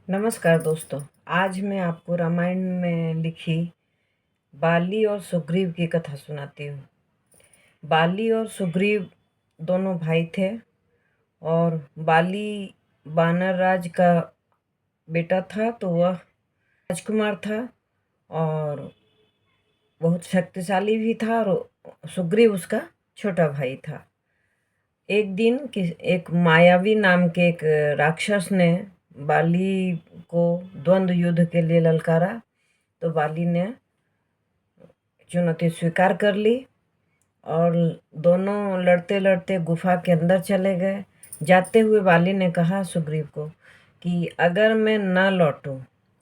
नमस्कार दोस्तों। आज मैं आपको रामायण में लिखी बाली और सुग्रीव की कथा सुनाती हूँ। बाली और सुग्रीव दोनों भाई थे और बाली वानर राज का बेटा था, तो वह राजकुमार था और बहुत शक्तिशाली भी था, और सुग्रीव उसका छोटा भाई था। एक दिन एक मायावी नाम के एक राक्षस ने बाली को द्वंद्व युद्ध के लिए ललकारा, तो बाली ने चुनौती स्वीकार कर ली और दोनों लड़ते लड़ते गुफा के अंदर चले गए। जाते हुए बाली ने कहा सुग्रीव को कि अगर मैं ना लौटूं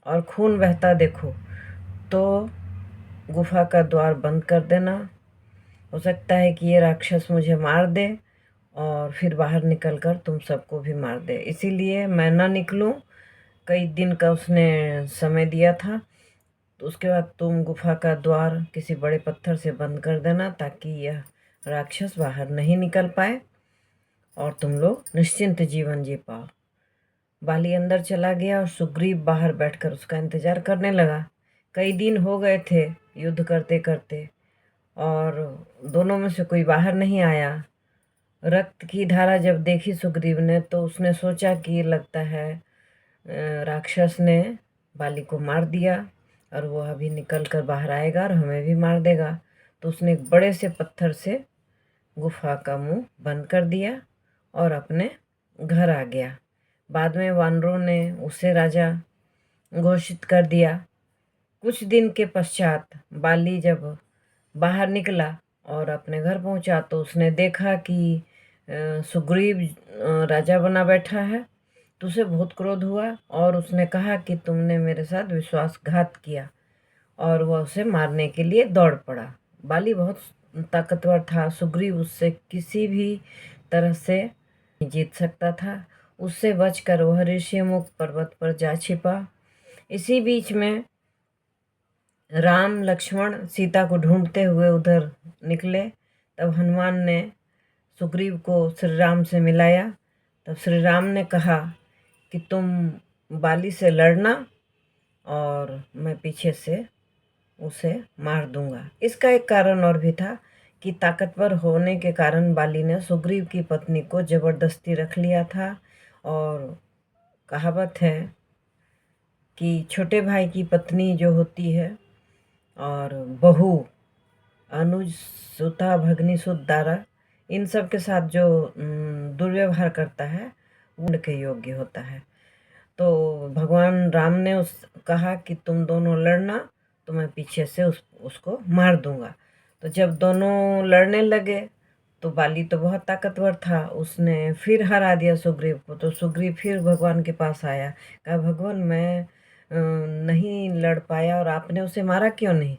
और खून बहता देखो तो गुफा का द्वार बंद कर देना। हो सकता है कि ये राक्षस मुझे मार दे और फिर बाहर निकलकर तुम सबको भी मार दे, इसीलिए मैं ना निकलूं। कई दिन का उसने समय दिया था। तो उसके बाद तुम गुफा का द्वार किसी बड़े पत्थर से बंद कर देना ताकि यह राक्षस बाहर नहीं निकल पाए और तुम लोग निश्चिंत जीवन जी पाओ। बाली अंदर चला गया और सुग्रीव बाहर बैठकर उसका इंतजार करने लगा। कई दिन हो गए थे युद्ध करते करते और दोनों में से कोई बाहर नहीं आया। रक्त की धारा जब देखी सुग्रीव ने, तो उसने सोचा कि लगता है राक्षस ने बाली को मार दिया और वो अभी निकल कर बाहर आएगा और हमें भी मार देगा। तो उसने एक बड़े से पत्थर से गुफा का मुंह बंद कर दिया और अपने घर आ गया। बाद में वानरों ने उसे राजा घोषित कर दिया। कुछ दिन के पश्चात बाली जब बाहर निकला और अपने घर पहुंचा, तो उसने देखा कि सुग्रीव राजा बना बैठा है। तो उसे बहुत क्रोध हुआ और उसने कहा कि तुमने मेरे साथ विश्वासघात किया, और वह उसे मारने के लिए दौड़ पड़ा। बाली बहुत ताकतवर था, सुग्रीव उससे किसी भी तरह से जीत सकता था। उससे बचकर वह ऋषिमुख पर्वत पर जा छिपा। इसी बीच में राम लक्ष्मण सीता को ढूंढते हुए उधर निकले। तब हनुमान ने सुग्रीव को श्री राम से मिलाया। तब श्री राम ने कहा कि तुम बाली से लड़ना और मैं पीछे से उसे मार दूंगा। इसका एक कारण और भी था कि ताकतवर होने के कारण बाली ने सुग्रीव की पत्नी को जबरदस्ती रख लिया था। और कहावत है कि छोटे भाई की पत्नी जो होती है और बहू, अनुज, सुता, भगनी, सुत, दारा, इन सब के साथ जो दुर्व्यवहार करता है वो दंड के योग्य होता है। तो भगवान राम ने कहा कि तुम दोनों लड़ना, तो मैं पीछे से उसको मार दूंगा। तो जब दोनों लड़ने लगे तो बाली तो बहुत ताकतवर था, उसने फिर हरा दिया सुग्रीव को। तो सुग्रीव फिर भगवान के पास आया, कहा भगवान मैं नहीं लड़ पाया और आपने उसे मारा क्यों नहीं।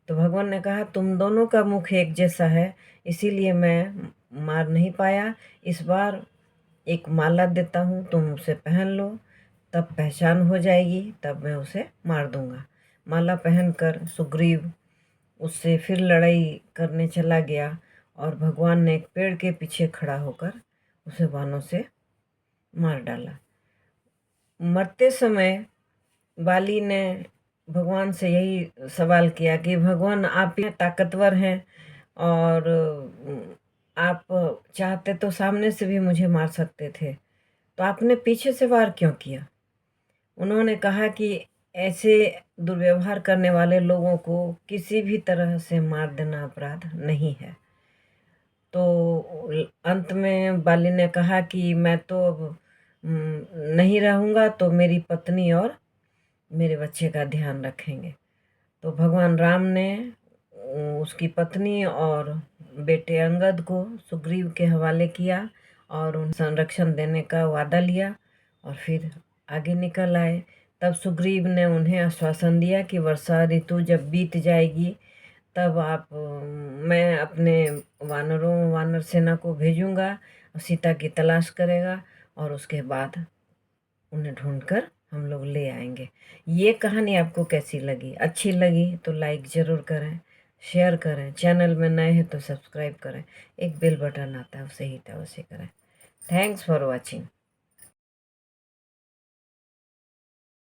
तो भगवान ने कहा तुम दोनों का मुख एक जैसा है, इसीलिए मैं मार नहीं पाया। इस बार एक माला देता हूँ, तुम उसे पहन लो, तब पहचान हो जाएगी, तब मैं उसे मार दूंगा। माला पहनकर सुग्रीव उससे फिर लड़ाई करने चला गया और भगवान ने एक पेड़ के पीछे खड़ा होकर उसे बाणों से मार डाला। मरते समय बाली ने भगवान से यही सवाल किया कि भगवान आप ये ताकतवर हैं और आप चाहते तो सामने से भी मुझे मार सकते थे, तो आपने पीछे से वार क्यों किया। उन्होंने कहा कि ऐसे दुर्व्यवहार करने वाले लोगों को किसी भी तरह से मार देना अपराध नहीं है। तो अंत में बाली ने कहा कि मैं तो अब नहीं रहूँगा, तो मेरी पत्नी और मेरे बच्चे का ध्यान रखेंगे। तो भगवान राम ने उसकी पत्नी और बेटे अंगद को सुग्रीव के हवाले किया और उन संरक्षण देने का वादा लिया और फिर आगे निकल आए। तब सुग्रीव ने उन्हें आश्वासन दिया कि वर्षा ऋतु जब बीत जाएगी तब मैं अपने वानर सेना को भेजूंगा, सीता की तलाश करेगा और उसके बाद उन्हें ढूंढकर हम लोग ले आएंगे। ये कहानी आपको कैसी लगी? अच्छी लगी तो लाइक ज़रूर करें, शेयर करें, चैनल में नए हैं तो सब्सक्राइब करें, एक बेल बटन आता है उसे हिट अवश्य करें। Thanks for watching.